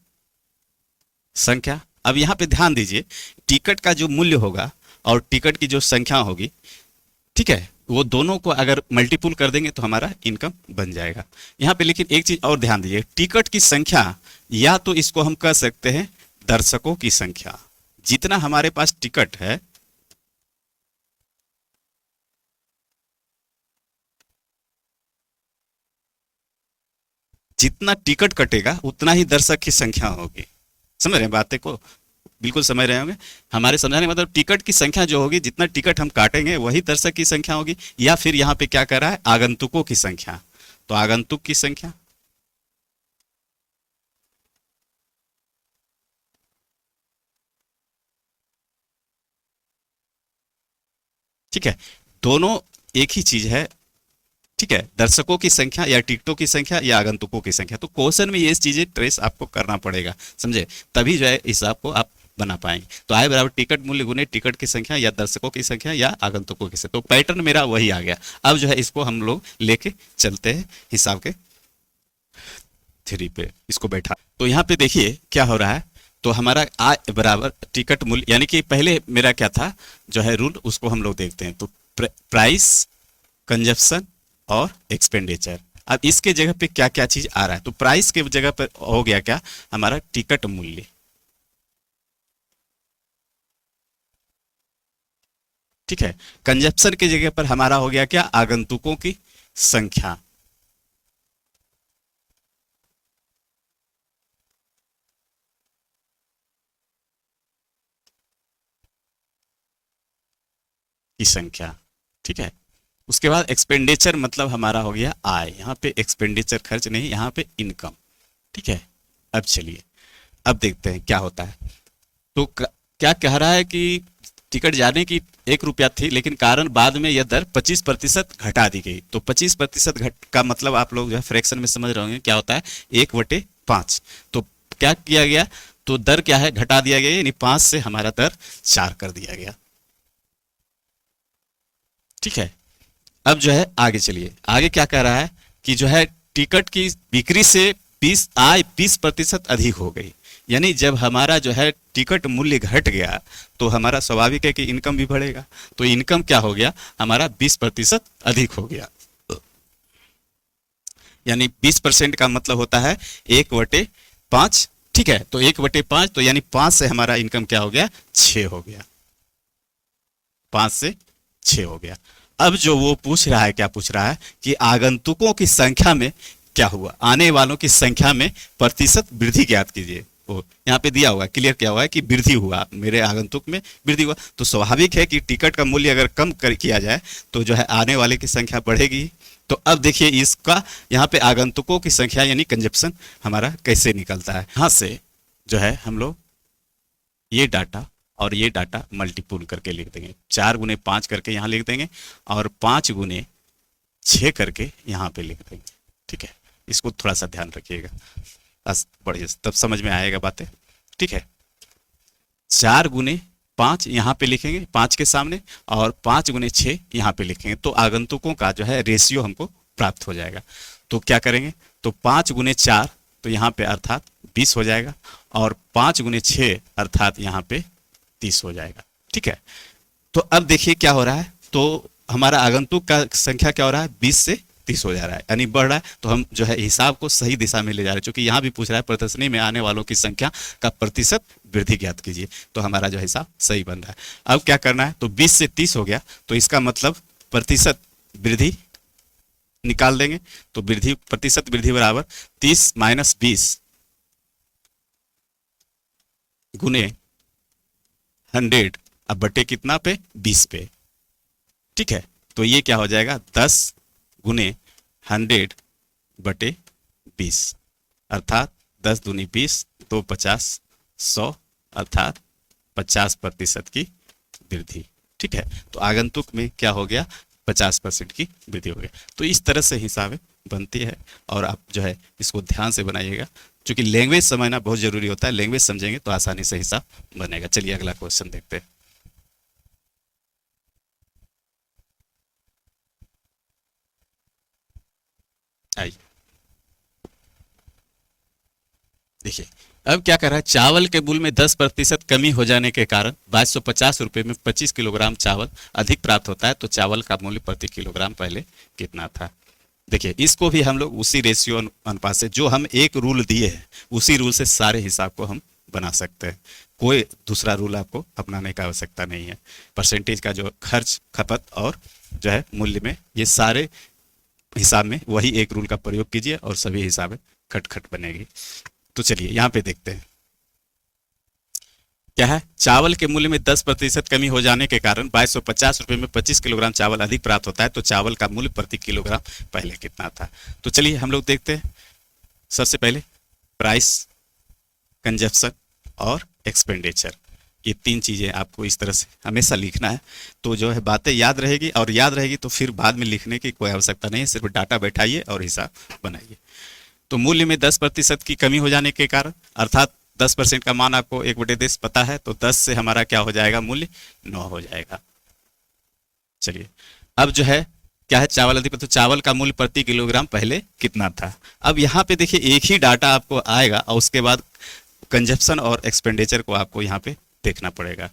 संख्या। अब यहाँ पे ध्यान दीजिए, टिकट का जो मूल्य होगा और टिकट की जो संख्या होगी, ठीक है, वो दोनों को अगर मल्टीपुल कर देंगे तो हमारा इनकम बन जाएगा। यहाँ पे लेकिन एक चीज और ध्यान दीजिए, टिकट की संख्या, या तो इसको हम कह सकते हैं दर्शकों की संख्या। जितना हमारे पास टिकट है, जितना टिकट कटेगा उतना ही दर्शक की संख्या होगी। समझ रहे हैं बातें को, बिल्कुल समझ रहे होंगे। हमारे समझाने का मतलब टिकट की संख्या जो होगी, जितना टिकट हम काटेंगे वही दर्शक की संख्या होगी। या फिर यहाँ पे क्या कर रहा है, आगंतुकों की संख्या। तो आगंतुक की संख्या, ठीक है, दोनों एक ही चीज है, ठीक है। दर्शकों की संख्या या टिकटों की संख्या या आगंतुकों की संख्या। तो क्वेश्चन में ये चीजें ट्रेस आपको करना पड़ेगा, समझे, तभी जो है हिसाब को आप बना पाएंगे। तो आय बराबर टिकट मूल्य गुने टिकट की संख्या या दर्शकों की संख्या या आगंतुकों की संख्या। तो पैटर्न मेरा वही आ गया। अब जो है इसको हम लोग लेके चलते हैं हिसाब के 3 पे, इसको बैठा। तो यहाँ पे देखिए क्या हो रहा है, तो हमारा आय बराबर टिकट मूल्य, यानी कि पहले मेरा क्या था जो है रूल, उसको हम लोग देखते हैं। तो प्राइस, कंजप्शन और एक्सपेंडिचर। अब इसके जगह पे क्या क्या चीज आ रहा है, तो प्राइस के जगह पर हो गया क्या, हमारा टिकट मूल्य। ठीक है, कंजप्शन की जगह पर हमारा हो गया क्या, आगंतुकों की संख्या। की संख्या। ठीक है, उसके बाद एक्सपेंडिचर मतलब हमारा हो गया आय, यहाँ पे एक्सपेंडिचर खर्च नहीं, यहाँ पे इनकम। ठीक है, अब चलिए अब देखते हैं क्या होता है। तो क्या कह रहा है कि टिकट जाने की 1 रुपया थी, लेकिन कारण बाद में यह दर 25% घटा दी गई। तो 25% घट का मतलब आप लोग जो है फ्रैक्शन में समझ रहे होंगे क्या होता है, 1/5। तो क्या किया गया, तो दर क्या है, घटा दिया गया, यानी 5 से हमारा दर 4 कर दिया गया। ठीक है, अब जो है आगे चलिए, आगे क्या कह रहा है कि जो है टिकट की बिक्री से 20% अधिक हो गई। यानी जब हमारा जो है टिकट मूल्य घट गया तो हमारा स्वाभाविक है कि इनकम भी बढ़ेगा। तो इनकम क्या हो गया, हमारा 20% अधिक हो गया। यानी 20% का मतलब होता है 1/5। ठीक है, तो 1/5, तो यानी 5 से हमारा इनकम क्या हो गया, 6 हो गया। 5 से 6 हो गया। अब जो वो पूछ रहा है, क्या पूछ रहा है कि आगंतुकों की संख्या में क्या हुआ, आने वालों की संख्या में प्रतिशत वृद्धि ज्ञात कीजिए। वो यहाँ पे दिया हुआ है, क्लियर किया हुआ है कि वृद्धि हुआ, मेरे आगंतुक में वृद्धि हुआ। तो स्वाभाविक है कि टिकट का मूल्य अगर कम किया जाए तो जो है आने वाले की संख्या बढ़ेगी। तो अब देखिए इसका यहाँ पे आगंतुकों की संख्या यानी कंजप्शन हमारा कैसे निकलता है। यहाँ से जो है हम लोग ये डाटा और ये डाटा मल्टीपुल करके लिख देंगे, 4 × 5 करके यहाँ लिख देंगे और 5 × 6 करके यहाँ पे लिख देंगे। ठीक है, इसको थोड़ा सा ध्यान रखिएगा, बस बढ़िया तब समझ में आएगा बातें। ठीक है, 4 × 5 यहाँ पे लिखेंगे 5 के सामने, और 5 × 6 यहाँ पे लिखेंगे। तो आगंतुकों का जो है रेशियो हमको प्राप्त हो जाएगा। तो क्या करेंगे, तो 5 × 4 तो यहाँ पे अर्थात 20 हो जाएगा, और 5 × 6 अर्थात यहाँ पे 30 हो जाएगा। ठीक है, तो अब देखिए क्या हो रहा है, तो हमारा आगंतुक का संख्या क्या हो रहा है, 20 से 30 हो जा रहा है, यानी बढ़ रहा है। तो हम जो है हिसाब को सही दिशा में ले जा रहे हैं, क्योंकि यहाँ भी पूछ रहा है प्रदर्शनी में आने वालों की संख्या का प्रतिशत वृद्धि ज्ञात कीजिए। तो हमारा जो हिसाब सही बन रहा है। अब क्या करना है, तो 20 से 30 हो गया, तो इसका मतलब प्रतिशत वृद्धि निकाल देंगे। तो वृद्धि, प्रतिशत वृद्धि बराबर 30 - 20 गुने 100 अब बटे कितना पे, 20 पे। ठीक है, तो ये क्या हो जाएगा, 10 × 100 बटे 20, अर्थात 10 दूनी 20, 2 50, 100, अर्थात 50% की वृद्धि। ठीक है, तो आगंतुक में क्या हो गया, 50% की वृद्धि हो गया। तो इस तरह से हिसाब बनती है, और आप जो है इसको ध्यान से बनाइएगा, क्योंकि लैंग्वेज समझना बहुत जरूरी होता है। लैंग्वेज समझेंगे तो आसानी से हिसाब बनेगा। चलिए अगला क्वेश्चन देखते हैं। आइए देखिए, अब क्या कर रहा है, चावल के मूल्य में 10% कमी हो जाने के कारण 2250 रुपये में 25 किलोग्राम चावल अधिक प्राप्त होता है। तो चावल का मूल्य प्रति किलोग्राम पहले कितना था। देखिए, इसको भी हम लोग उसी रेशियो अनुपात से, जो हम एक रूल दिए हैं उसी रूल से सारे हिसाब को हम बना सकते हैं। कोई दूसरा रूल आपको अपनाने का आवश्यकता नहीं है। परसेंटेज का जो खर्च, खपत और जो है मूल्य में, ये सारे हिसाब में वही एक रूल का प्रयोग कीजिए और सभी हिसाब खट खट बनेगी। तो चलिए यहाँ पे देखते हैं क्या है। चावल के मूल्य में 10% कमी हो जाने के कारण 2250 रुपये में 25 किलोग्राम चावल अधिक प्राप्त होता है। तो चावल का मूल्य प्रति किलोग्राम पहले कितना था। तो चलिए हम लोग देखते हैं। सबसे पहले प्राइस, कंजप्शन और एक्सपेंडिचर, ये 3 चीज़ें आपको इस तरह से हमेशा लिखना है। तो जो है बातें याद रहेगी, और याद रहेगी तो फिर बाद में लिखने की कोई आवश्यकता नहीं है, सिर्फ डाटा बैठाइए और हिसाब बनाइए। तो मूल्य में 10% की कमी हो जाने के कारण, अर्थात 10% का मान आपको 1/10 पता है, तो 10 से हमारा क्या हो जाएगा, मूल्य 9 हो जाएगा। चलिए अब जो है क्या है, चावल अधिक, तो चावल का मूल्य प्रति किलोग्राम पहले कितना था। अब यहाँ पे देखिए एक ही डाटा आपको आएगा, और उसके बाद कंजप्शन और एक्सपेंडिचर को आपको यहाँ पे देखना पड़ेगा।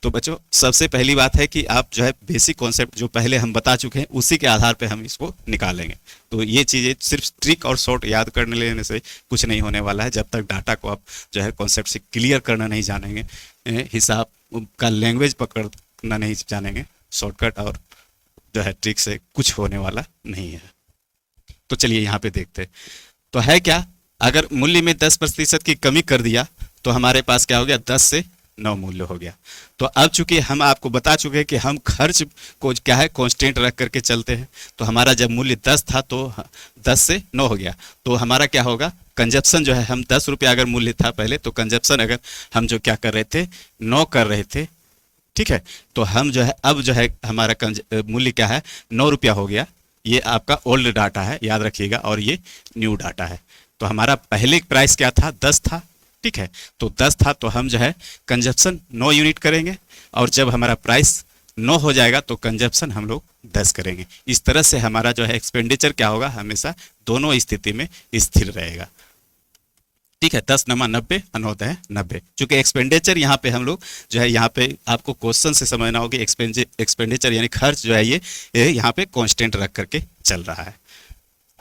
तो बच्चों सबसे पहली बात है कि आप जो है बेसिक कॉन्सेप्ट जो पहले हम बता चुके हैं उसी के आधार पे हम इसको निकालेंगे। तो ये चीज़ें सिर्फ ट्रिक और शॉर्ट याद करने लेने से कुछ नहीं होने वाला है जब तक डाटा को आप जो है कॉन्सेप्ट से क्लियर करना नहीं जानेंगे, हिसाब का लैंग्वेज पकड़ना नहीं जानेंगे, शॉर्टकट और जो है ट्रिक से कुछ होने वाला नहीं है। तो चलिए यहाँ पे देखते हैं। तो है क्या, अगर मूल्य में 10% की कमी कर दिया तो हमारे पास क्या हो गया, 10 से 9 मूल्य हो गया। तो अब चूंकि हम आपको बता चुके हैं कि हम खर्च को क्या है कांस्टेंट रख करके चलते हैं, तो हमारा जब मूल्य 10 था तो 10 से 9 हो गया, तो हमारा क्या होगा, कंजप्शन जो है, हम 10 रुपया अगर मूल्य था पहले, तो कंजप्शन अगर हम जो क्या कर रहे थे 9 कर रहे थे, ठीक है, तो हम जो है अब जो है हमारा मूल्य क्या है 9 रुपया हो गया। ये आपका ओल्ड डाटा है, याद रखिएगा, और ये न्यू डाटा है। तो हमारा पहले प्राइस क्या था, 10 था, ठीक है, तो 10 था तो हम जो है कंजप्शन 9 यूनिट करेंगे, और जब हमारा प्राइस 9 हो जाएगा तो कंजप्शन हम लोग 10 करेंगे। इस तरह से हमारा जो है एक्सपेंडिचर क्या होगा, हमेशा दोनों स्थिति में स्थिर रहेगा, ठीक है। 10 नमा 90 और 9 10 90। चूंकि एक्सपेंडिचर यहाँ पे हम लोग जो है, यहाँ पे आपको क्वेश्चन से समझना होगा, एक्सपेंडिचर यानी खर्च जो है ये यहाँ पे कांस्टेंट रख करके चल रहा है।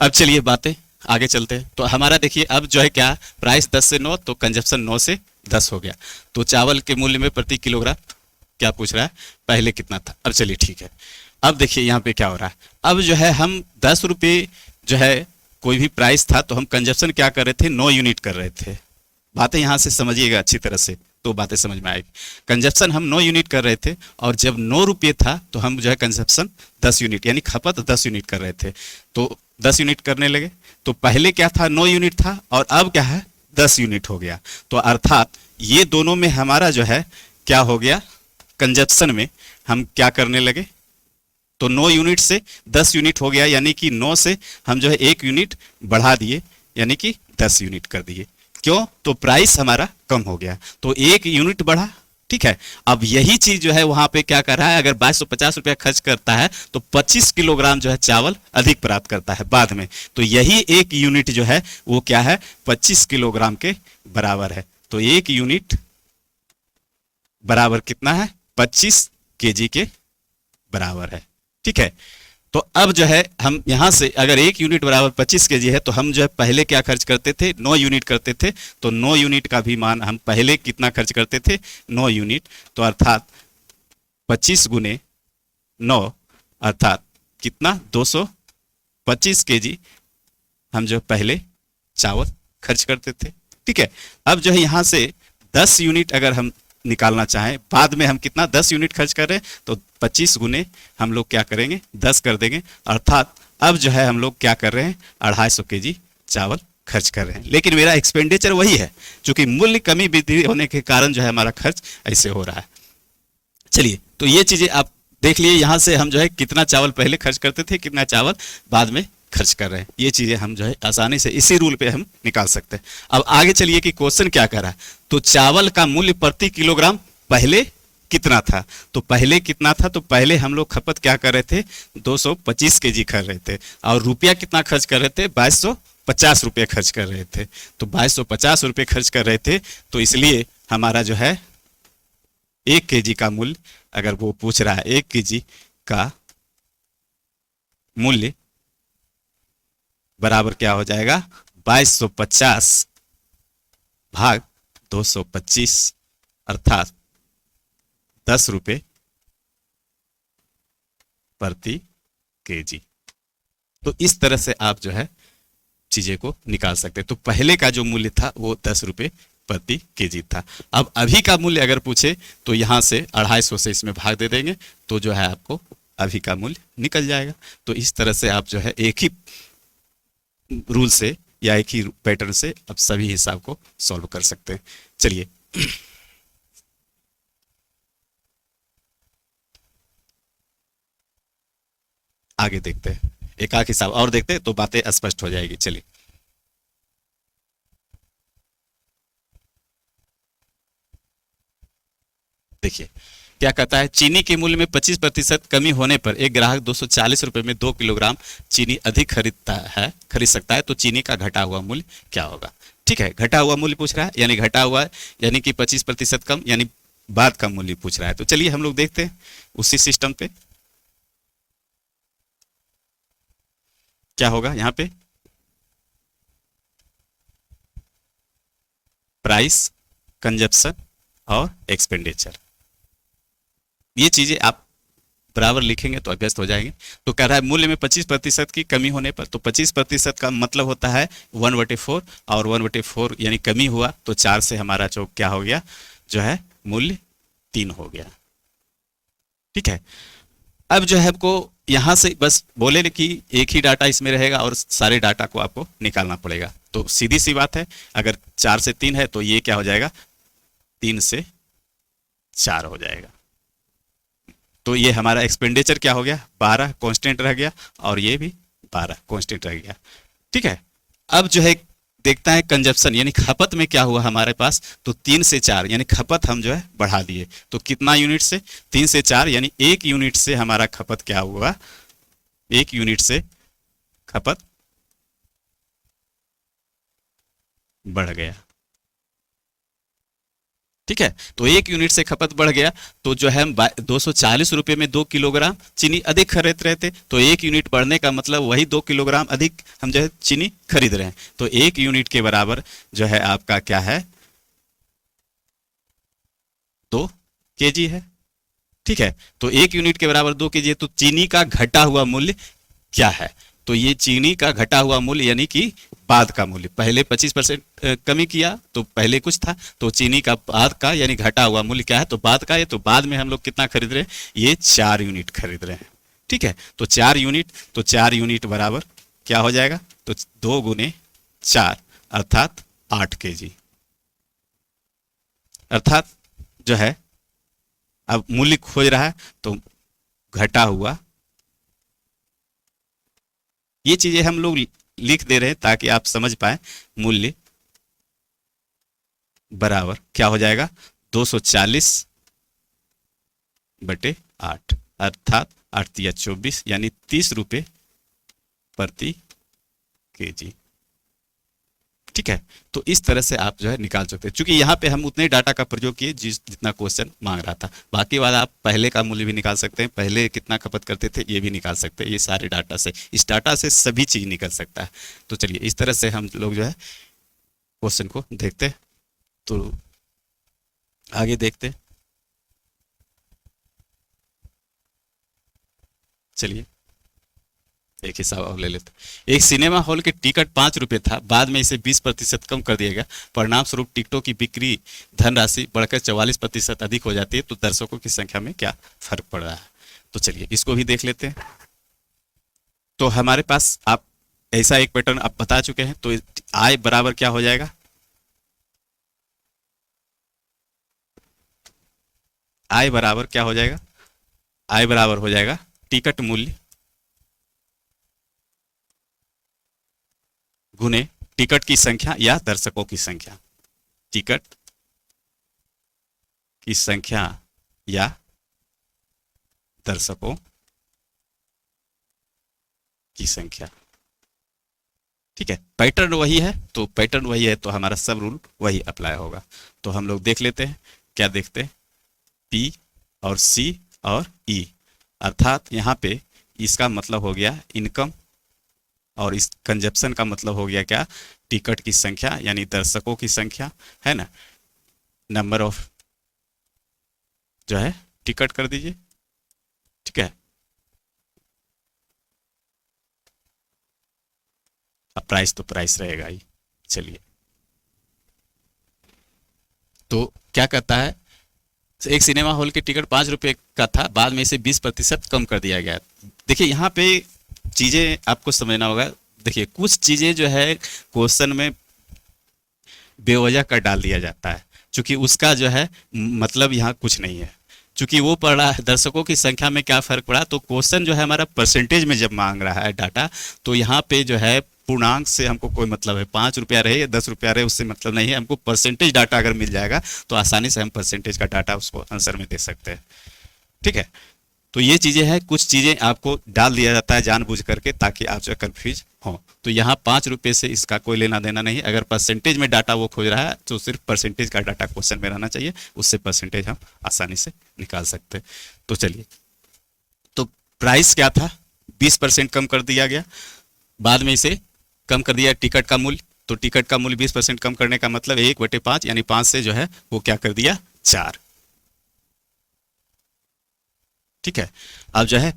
अब चलिए बातें आगे चलते हैं। तो हमारा देखिए अब जो है क्या, प्राइस 10 से 9 तो कंजप्शन 9 से 10 हो गया। तो चावल के मूल्य में प्रति किलोग्राम क्या पूछ रहा है, पहले कितना था। अब चलिए ठीक है, अब देखिए यहाँ पे क्या हो रहा है, अब जो है हम 10 रुपये जो है कोई भी प्राइस था तो हम कंजप्शन क्या कर रहे थे, 9 यूनिट कर रहे थे। बातें यहाँ से समझिएगा अच्छी तरह से तो बातें समझ में आएगी। कंजप्शन हम 9 यूनिट कर रहे थे, और जब 9 रुपये था तो हम जो है कंजप्शन 10 यूनिट यानी खपत 10 यूनिट कर रहे थे, तो 10 यूनिट करने लगे। तो पहले क्या था, 9 यूनिट था, और अब क्या है 10 यूनिट हो गया। तो अर्थात ये दोनों में हमारा जो है क्या हो गया, कंजप्शन में हम क्या करने लगे, तो 9 यूनिट से 10 यूनिट हो गया, यानी कि 9 से हम जो है 1 यूनिट बढ़ा दिए, यानी कि 10 यूनिट कर दिए। क्यों, तो प्राइस हमारा कम हो गया तो 1 यूनिट बढ़ा, ठीक है। अब यही चीज जो है वहां पे क्या कर रहा है, अगर 2250 रुपया खर्च करता है तो 25 किलोग्राम जो है चावल अधिक प्राप्त करता है बाद में। तो यही 1 यूनिट जो है वो क्या है, 25 किलोग्राम के बराबर है। तो 1 यूनिट बराबर कितना है, 25 केजी के बराबर है, ठीक है। तो अब जो है हम यहां से अगर 1 यूनिट बराबर 25 केजी है, तो हम जो है पहले क्या खर्च करते थे, 9 यूनिट करते थे। तो 9 यूनिट का भी मान हम पहले कितना खर्च करते थे, 9 यूनिट। तो अर्थात 25 गुने 9 अर्थात कितना, 225 केजी हम जो पहले चावल खर्च करते थे, ठीक है। अब जो है यहां से 10 यूनिट अगर हम निकालना चाहें, बाद में हम कितना 10 यूनिट खर्च कर रहे हैं, तो 25 गुने हम लोग क्या करेंगे 10 कर देंगे, अर्थात अब जो है हम लोग क्या कर रहे हैं 250 केजी चावल खर्च कर रहे हैं। लेकिन मेरा एक्सपेंडिचर वही है, क्योंकि मूल्य कमी वृद्धि होने के कारण जो है हमारा खर्च ऐसे हो रहा है। चलिए, तो ये चीजें आप देख लिए, यहां से हम जो है कितना चावल पहले खर्च करते थे, कितना चावल बाद में खर्च कर रहे हैं। ये चीजें हम जो है आसानी से इसी रूल पे हम निकाल सकते हैं। अब आगे चलिए कि क्वेश्चन क्या कर रहा है, तो चावल का मूल्य प्रति किलोग्राम पहले कितना था। तो पहले कितना था, तो पहले हम लोग खपत क्या कर रहे थे, 225 केजी कर रहे थे, और रुपया कितना खर्च कर रहे थे, 2250 रुपये खर्च कर रहे थे। तो 2250 रुपये खर्च कर रहे थे, तो इसलिए हमारा जो है 1 केजी का मूल्य, अगर वो पूछ रहा है 1 केजी का मूल्य बराबर क्या हो जाएगा, 2250 भाग 225 अर्थात 10 रुपये प्रति केजी। तो इस तरह से आप जो है चीजें को निकाल सकते हैं। तो पहले का जो मूल्य था वो 10 रुपये प्रति केजी था। अब अभी का मूल्य अगर पूछे तो यहां से 250 से इसमें भाग दे देंगे, तो जो है आपको अभी का मूल्य निकल जाएगा। तो इस तरह से आप जो है एक ही रूल से या एक ही पैटर्न से आप सभी हिसाब को सॉल्व कर सकते हैं। चलिए आगे देखते हैं, एक आध हिसाब और देखते हैं तो बातें स्पष्ट हो जाएगी। चलिए देखिए क्या कहता है, चीनी के मूल्य में 25% कमी होने पर एक ग्राहक 240 रुपए में 2 किलोग्राम चीनी अधिक खरीद सकता है, तो चीनी का घटा हुआ मूल्य क्या होगा। ठीक है, घटा हुआ मूल्य पूछ रहा है, यानी घटा हुआ यानी कि 25% कम, यानी बाद का मूल्य पूछ रहा है। तो चलिए हम लोग देखते हैं उसी सिस्टम पे क्या होगा। यहाँ पे प्राइस, कंजप्शन और एक्सपेंडिचर, ये चीजें आप बराबर लिखेंगे तो अभ्यस्त हो जाएंगे। तो कह रहा है मूल्य में 25% की कमी होने पर, तो 25% का मतलब होता है 1/4, और 1/4 यानी कमी हुआ तो 4 से हमारा जो क्या हो गया, जो है मूल्य 3 हो गया। ठीक है, अब जो है हमको यहां से बस बोले कि एक ही डाटा इसमें रहेगा और सारे डाटा को आपको निकालना पड़ेगा। तो सीधी सी बात है, अगर 4 से 3 है तो ये क्या हो जाएगा, 3 से 4 हो जाएगा। तो ये हमारा एक्सपेंडिचर क्या हो गया, 12 कांस्टेंट रह गया, और ये भी 12 कांस्टेंट रह गया। ठीक है, अब जो है देखता है कंजप्शन यानी खपत में क्या हुआ हमारे पास, तो 3 से 4 यानी खपत हम जो है बढ़ा दिए। तो कितना यूनिट से, 3 से 4 यानी 1 यूनिट से हमारा खपत क्या हुआ, 1 यूनिट से खपत बढ़ गया। ठीक है, तो 1 यूनिट से खपत बढ़ गया, तो जो है हम 240 रुपये में 2 किलोग्राम चीनी अधिक खरीद रहे थे, तो 1 यूनिट बढ़ने का मतलब वही 2 किलोग्राम अधिक हम जो है चीनी खरीद रहे हैं। तो 1 यूनिट के बराबर जो है आपका क्या है, 2 केजी है। ठीक है, तो 1 यूनिट के बराबर 2 केजी है, तो चीनी का घटा हुआ मूल्य क्या है, तो ये चीनी का घटा हुआ मूल्य यानी कि बाद का मूल्य, पहले 25% कमी किया तो पहले कुछ था, तो चीनी का बाद का यानी घटा हुआ मूल्य क्या है, तो बाद का है। तो बाद में हम लोग कितना खरीद रहे हैं, ये 4 यूनिट खरीद रहे हैं। ठीक है, तो 4 यूनिट, तो 4 यूनिट बराबर क्या हो जाएगा, तो 2 गुने 4 अर्थात 8 केजी। अर्थात जो है अब मूल्य खोज रहा है तो घटा हुआ, ये चीजें हम लोग लिख दे रहे हैं ताकि आप समझ पाए। मूल्य बराबर क्या हो जाएगा, 240/8 अर्थात 8 या 24 यानी 30 रुपये प्रति केजी। ठीक है, तो इस तरह से आप जो है निकाल सकते हैं। चूंकि यहाँ पे हम उतने डाटा का प्रयोग किए जितना क्वेश्चन मांग रहा था, बाकी वाला आप पहले का मूल्य भी निकाल सकते हैं, पहले कितना खपत करते थे ये भी निकाल सकते हैं। ये सारे डाटा से, इस डाटा से सभी चीज निकल सकता है। तो चलिए इस तरह से हम लोग जो है क्वेश्चन को देखते हैं। तो आगे देखते हैं, चलिए एक हिसाब और ले लेते। एक सिनेमा हॉल के टिकट 5 रुपये था, बाद में इसे 20% कम कर दिया गया। परिणाम स्वरूप टिकटों की बिक्री धनराशि बढ़कर 44% अधिक हो जाती है, तो दर्शकों की संख्या में क्या फर्क पड़ रहा है। तो चलिए इसको भी देख लेते हैं। तो हमारे पास आप ऐसा एक पैटर्न आप बता चुके हैं, तो आय बराबर क्या हो जाएगा, आय बराबर क्या हो जाएगा, आय बराबर हो जाएगा टिकट मूल्य गुने टिकट की संख्या या दर्शकों की संख्या, टिकट की संख्या या दर्शकों की संख्या। ठीक है, पैटर्न वही है, तो पैटर्न वही है तो हमारा सब रूल वही अप्लाई होगा। तो हम लोग देख लेते हैं, क्या देखते हैं, पी और सी और ई, अर्थात यहाँ पे इसका मतलब हो गया इनकम, और इस कंजप्शन का मतलब हो गया क्या, टिकट की संख्या यानी दर्शकों की संख्या, है ना, नंबर ऑफ जो है टिकट कर दीजिए। ठीक है, अब प्राइस तो प्राइस रहेगा ही। चलिए तो क्या कहता है, एक सिनेमा हॉल की टिकट 5 रुपये का था, बाद में इसे 20% कम कर दिया गया। देखिए यहाँ पे चीजें आपको समझना होगा। देखिए कुछ चीजें जो है क्वेश्चन में बेवजह कर डाल दिया जाता है, क्योंकि उसका जो है मतलब यहाँ कुछ नहीं है। चूंकि वो पढ़ रहा है दर्शकों की संख्या में क्या फर्क पड़ा, तो क्वेश्चन जो है हमारा परसेंटेज में जब मांग रहा है डाटा, तो यहाँ पे जो है पूर्णांक से हमको कोई मतलब है, 5 रुपया रहे या 10 रुपया रहे उससे मतलब नहीं है। हमको परसेंटेज डाटा अगर मिल जाएगा तो आसानी से हम परसेंटेज का डाटा उसको आंसर में दे सकते हैं। ठीक है, तो ये चीज़ें हैं, कुछ चीज़ें आपको डाल दिया जाता है जानबूझ करके ताकि आप जो कन्फ्यूज हो। तो यहाँ 5 रुपये से इसका कोई लेना देना नहीं। अगर परसेंटेज में डाटा वो खोज रहा है तो सिर्फ परसेंटेज का डाटा क्वेश्चन में रहना चाहिए, उससे परसेंटेज हम आसानी से निकाल सकते हैं। तो चलिए, तो प्राइस क्या था, 20% कम कर दिया गया, बाद में इसे कम कर दिया टिकट का मूल्य। तो टिकट का मूल्य 20% कम करने का मतलब 1/5, यानी 5 से जो है वो क्या कर दिया, 4। ठीक है। अब जो है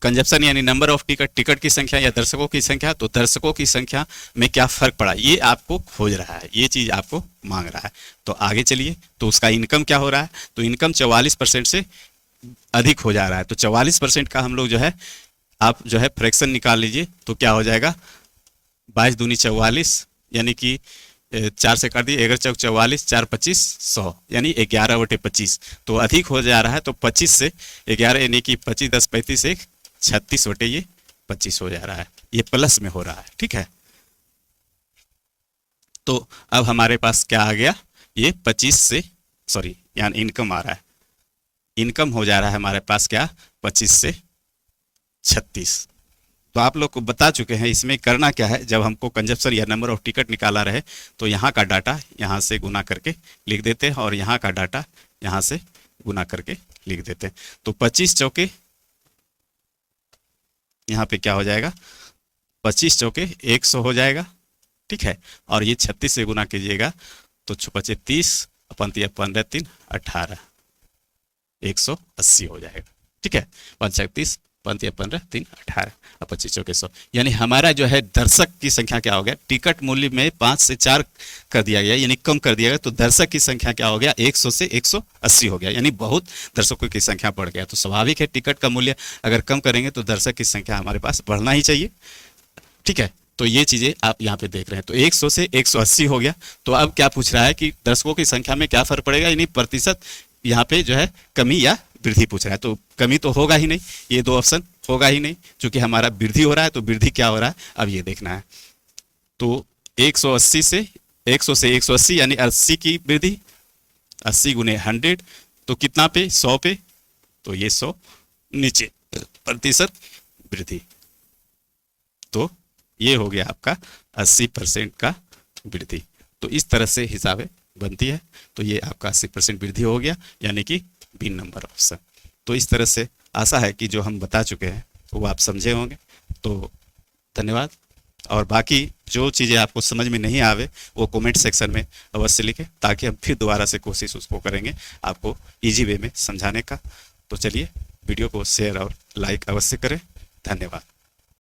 कंजप्शन यानी नंबर ऑफ टिकट, टिकट की संख्या या दर्शकों की संख्या। तो दर्शकों की संख्या में क्या फर्क पड़ा, ये आपको खोज रहा है, ये चीज आपको मांग रहा है। तो आगे चलिए, तो उसका इनकम क्या हो रहा है, तो इनकम 44% से अधिक हो जा रहा है। तो 44% का हम लोग जो है, आप जो है फ्रैक्शन निकाल लीजिए, तो क्या हो जाएगा, 22 दूनी 44, यानी कि 4 से काट दिए, 11 चौक 44, 4 25 100, यानी 11/25। तो अधिक हो जा रहा है, तो 25 से 11 यानी कि 25 10 35 1 36/25 हो जा रहा है, ये प्लस में हो रहा है। ठीक है। तो अब हमारे पास क्या आ गया, ये 25 से सॉरी यानी इनकम आ रहा है, इनकम हो जा रहा है हमारे पास क्या, 25 से 36। तो आप लोग को बता चुके हैं इसमें करना क्या है, जब हमको कंजप्शन या नंबर ऑफ टिकट निकाला रहे तो यहाँ का डाटा यहाँ से गुना करके लिख देते हैं, और यहाँ का डाटा यहाँ से गुना करके लिख देते हैं। तो 25 चौके यहाँ पे क्या हो जाएगा, 25 चौके 100 हो जाएगा। ठीक है। और ये 36 से गुना कीजिएगा तो 30 अपन 15 3 18, 180 हो जाएगा। ठीक है। 35 15 3 18 और 25 चौके 100, यानी हमारा जो है दर्शक की संख्या क्या हो गया, टिकट मूल्य में 5 से 4 कर दिया गया, यानी कम कर दिया गया। तो दर्शक की संख्या क्या हो गया, 100 से 180 हो गया, यानी बहुत दर्शकों की संख्या बढ़ गया। तो स्वाभाविक है टिकट का मूल्य अगर कम करेंगे तो दर्शक की संख्या हमारे पास बढ़ना ही चाहिए। ठीक है। तो ये चीजें आप यहाँ पे देख रहे हैं, तो 100 से 180 हो गया। तो अब क्या पूछ रहा है कि दर्शकों की संख्या में क्या फर्क पड़ेगा, यानी प्रतिशत यहाँ पे जो है कमी या वृद्धि पूछ रहा है। तो कमी तो होगा ही नहीं, ये दो ऑप्शन होगा ही नहीं, क्योंकि हमारा वृद्धि हो रहा है। तो वृद्धि क्या हो रहा है, अब ये देखना है। तो 180 से 100 से 180 यानी 80 की वृद्धि, 80 गुने 100 तो कितना पे, 100 पे, तो ये 100 नीचे प्रतिशत वृद्धि। तो ये हो गया आपका 80% का वृद्धि। तो इस तरह से हिसाबें बनती है। तो ये आपका 80% वृद्धि हो गया, यानी कि बी नंबर ऑप्शन। तो इस तरह से आशा है कि जो हम बता चुके हैं वो आप समझे होंगे। तो धन्यवाद। और बाकी जो चीज़ें आपको समझ में नहीं आवे वो कमेंट सेक्शन में अवश्य लिखें, ताकि हम फिर दोबारा से कोशिश उसको करेंगे आपको इजी वे में समझाने का। तो चलिए, वीडियो को शेयर और लाइक अवश्य करें। धन्यवाद।